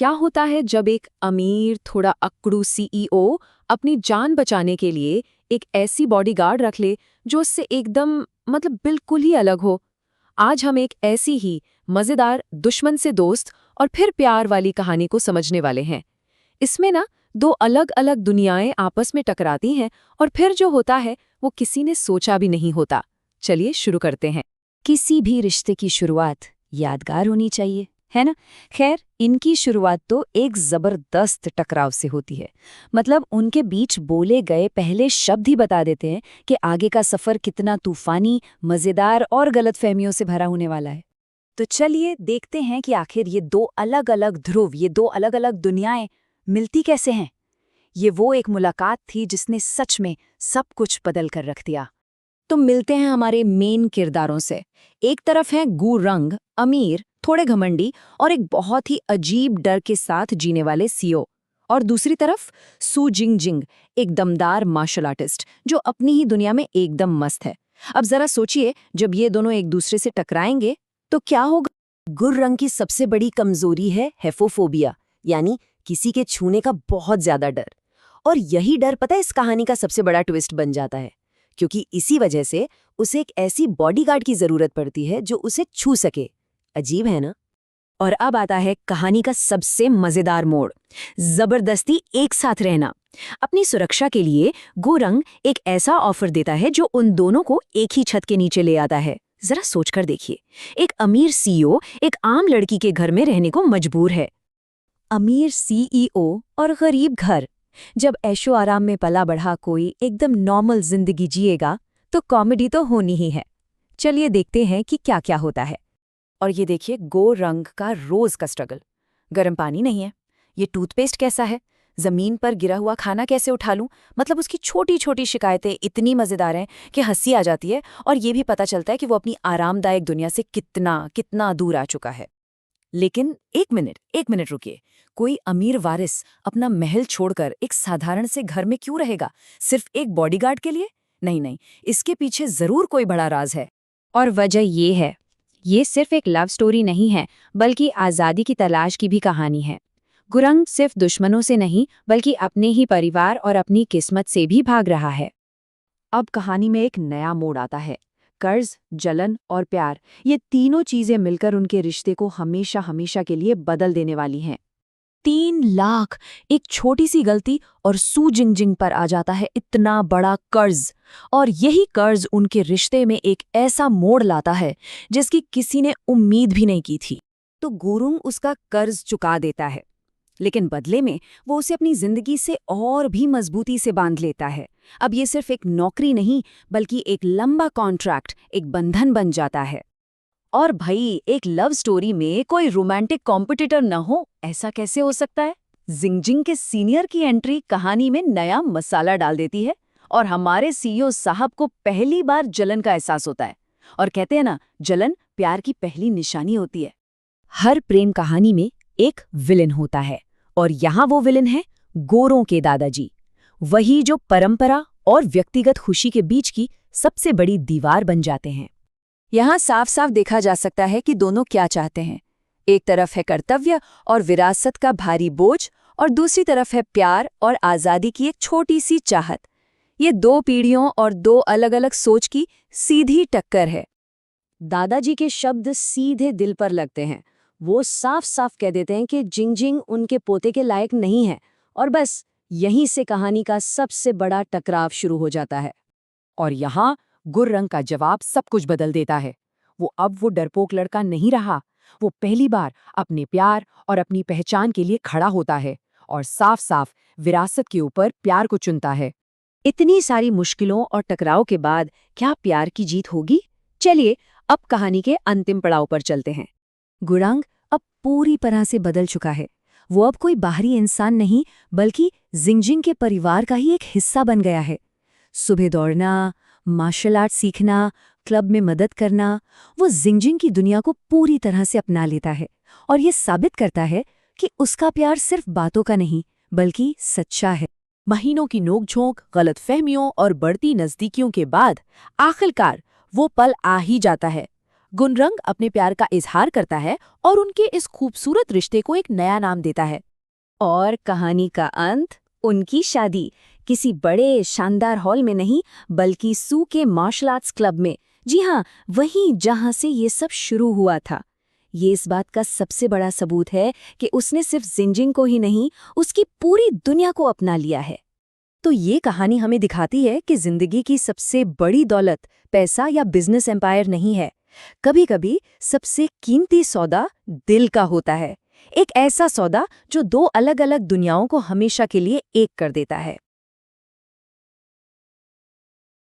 क्या होता है जब एक अमीर थोड़ा अक्कड़ू सीईओ अपनी जान बचाने के लिए एक ऐसी बॉडीगार्ड रख ले जो उससे एकदम बिल्कुल ही अलग हो। आज हम एक ऐसी ही मजेदार दुश्मन से दोस्त और फिर प्यार वाली कहानी को समझने वाले हैं। इसमें ना दो अलग अलग दुनियाएं आपस में टकराती हैं और फिर जो होता है वो किसी ने सोचा भी नहीं होता। चलिए शुरू करते हैं। किसी भी रिश्ते की शुरुआत यादगार होनी चाहिए, है ना। खैर, इनकी शुरुआत तो एक जबरदस्त टकराव से होती है। मतलब उनके बीच बोले गए पहले शब्द ही बता देते हैं कि आगे का सफर कितना तूफानी, मजेदार और गलतफहमियों से भरा होने वाला है। तो चलिए देखते हैं कि आखिर ये दो अलग अलग ध्रुव, ये दो अलग अलग दुनियाएं मिलती कैसे हैं। ये वो एक मुलाकात थी जिसने सच में सब कुछ बदल कर रख दिया। तो मिलते हैं हमारे मेन किरदारों से। एक तरफ है गू रंग, अमीर, थोड़े घमंडी और एक बहुत ही अजीब डर के साथ जीने वाले सीओ। और दूसरी तरफ सू जिंग जिंग, एक दमदार मार्शल आर्टिस्ट जो अपनी ही दुनिया में एकदम मस्त है। अब जरा सोचिए, जब ये दोनों एक दूसरे से टकराएंगे तो क्या होगा। गुर रंग की सबसे बड़ी कमजोरी है हेफोफोबिया, यानी किसी के छूने का बहुत ज्यादा डर। और यही डर पता है इस कहानी का सबसे बड़ा ट्विस्ट बन जाता है, क्योंकि इसी वजह से उसे एक ऐसी बॉडीगार्ड की जरूरत पड़ती है जो उसे छू सके। अजीब है ना। और अब आता है कहानी का सबसे मजेदार मोड़, जबरदस्ती एक साथ रहना। अपनी सुरक्षा के लिए गोरंग एक ऐसा ऑफर देता है जो उन दोनों को एक ही छत के नीचे ले आता है। जरा सोचकर देखिए, एक अमीर सीईओ एक आम लड़की के घर में रहने को मजबूर है। अमीर सीईओ और गरीब घर। जब ऐशो आराम में पला बढ़ा कोई एकदम नॉर्मल जिंदगी जिएगा तो कॉमेडी तो होनी ही है। चलिए देखते हैं कि क्या क्या होता है। और ये देखिए गो रंग का रोज का स्ट्रगल। गर्म पानी नहीं है, ये टूथपेस्ट कैसा है, जमीन पर गिरा हुआ खाना कैसे उठा लूं। मतलब उसकी छोटी छोटी शिकायतें इतनी मजेदार हैं कि हंसी आ जाती है। और ये भी पता चलता है कि वो अपनी आरामदायक दुनिया से कितना कितना दूर आ चुका है। लेकिन एक मिनट रुकिए। कोई अमीर वारिस अपना महल छोड़कर एक साधारण से घर में क्यों रहेगा, सिर्फ एक बॉडीगार्ड के लिए? नहीं नहीं, इसके पीछे जरूर कोई बड़ा राज है। और वजह ये है, ये सिर्फ एक लव स्टोरी नहीं है, बल्कि आज़ादी की तलाश की भी कहानी है। गुरंग सिर्फ दुश्मनों से नहीं, बल्कि अपने ही परिवार और अपनी किस्मत से भी भाग रहा है। अब कहानी में एक नया मोड़ आता है। कर्ज, जलन और प्यार, ये तीनों चीजें मिलकर उनके रिश्ते को हमेशा हमेशा के लिए बदल देने वाली हैं। 3 लाख, एक छोटी सी गलती और सू जिंग जिंग पर आ जाता है इतना बड़ा कर्ज। और यही कर्ज उनके रिश्ते में एक ऐसा मोड़ लाता है जिसकी किसी ने उम्मीद भी नहीं की थी। तो गुरुंग उसका कर्ज चुका देता है, लेकिन बदले में वो उसे अपनी जिंदगी से और भी मजबूती से बांध लेता है। अब ये सिर्फ एक नौकरी नहीं, बल्कि एक लंबा कॉन्ट्रैक्ट, एक बंधन बन जाता है। और भाई, एक लव स्टोरी में कोई रोमांटिक कॉम्पिटिटर न हो, ऐसा कैसे हो सकता है। जिंगजिंग के सीनियर की एंट्री कहानी में नया मसाला डाल देती है और हमारे सीईओ साहब को पहली बार जलन का एहसास होता है। और कहते हैं ना, जलन प्यार की पहली निशानी होती है। हर प्रेम कहानी में एक विलेन होता है, और यहाँ वो विलेन है गोरों के दादाजी। वही जो परंपरा और व्यक्तिगत खुशी के बीच की सबसे बड़ी दीवार बन जाते हैं। यहाँ साफ साफ देखा जा सकता है कि दोनों क्या चाहते हैं। एक तरफ है कर्तव्य और विरासत का भारी बोझ, और दूसरी तरफ है प्यार और आज़ादी की एक छोटी सी चाहत। ये दो पीढ़ियों और दो अलग अलग सोच की सीधी टक्कर है। दादाजी के शब्द सीधे दिल पर लगते हैं। वो साफ साफ कह देते हैं कि जिंगजिंग उनके पोते के लायक नहीं है। और बस यहीं से कहानी का सबसे बड़ा टकराव शुरू हो जाता है। और यहाँ गुररंग का जवाब सब कुछ बदल देता है। वो डरपोक लड़का नहीं रहा। वो पहली बार अपने प्यार और अपनी पहचान के लिए खड़ा होता है और साफ साफ विरासत के ऊपर प्यार को चुनता है। इतनी सारी मुश्किलों और टकराव के बाद क्या प्यार की जीत होगी? चलिए अब कहानी के अंतिम पड़ाव पर चलते हैं। गुरंग अब पूरी तरह से बदल चुका है। वो अब कोई बाहरी इंसान नहीं, बल्कि जिंगजिंग के परिवार का ही एक हिस्सा बन गया है। सुबह दौड़ना, मार्शल आर्ट सीखना, क्लब में मदद करना, वो जिंगजिंग की दुनिया को पूरी तरह से अपना लेता है। और ये साबित करता है कि उसका प्यार सिर्फ बातों का नहीं, बल्कि सच्चा है। महीनों की नोकझोंक, गलतफहमियों और बढ़ती नज़दीकियों के बाद आखिरकार वो पल आ ही जाता है। गुनरंग अपने प्यार का इजहार करता है और उनके इस खूबसूरत रिश्ते को एक नया नाम देता है। और कहानी का अंत, उनकी शादी किसी बड़े शानदार हॉल में नहीं, बल्कि सू के मार्शल आर्ट्स क्लब में। जी हाँ, वहीं जहां से ये सब शुरू हुआ था। ये इस बात का सबसे बड़ा सबूत है कि उसने सिर्फ जिंजिंग को ही नहीं, उसकी पूरी दुनिया को अपना लिया है। तो ये कहानी हमें दिखाती है कि जिंदगी की सबसे बड़ी दौलत पैसा या बिजनेस एम्पायर नहीं है। कभी-कभी सबसे कीमती सौदा दिल का होता है। एक ऐसा सौदा जो दो अलग-अलग दुनियाओं को हमेशा के लिए एक कर देता है।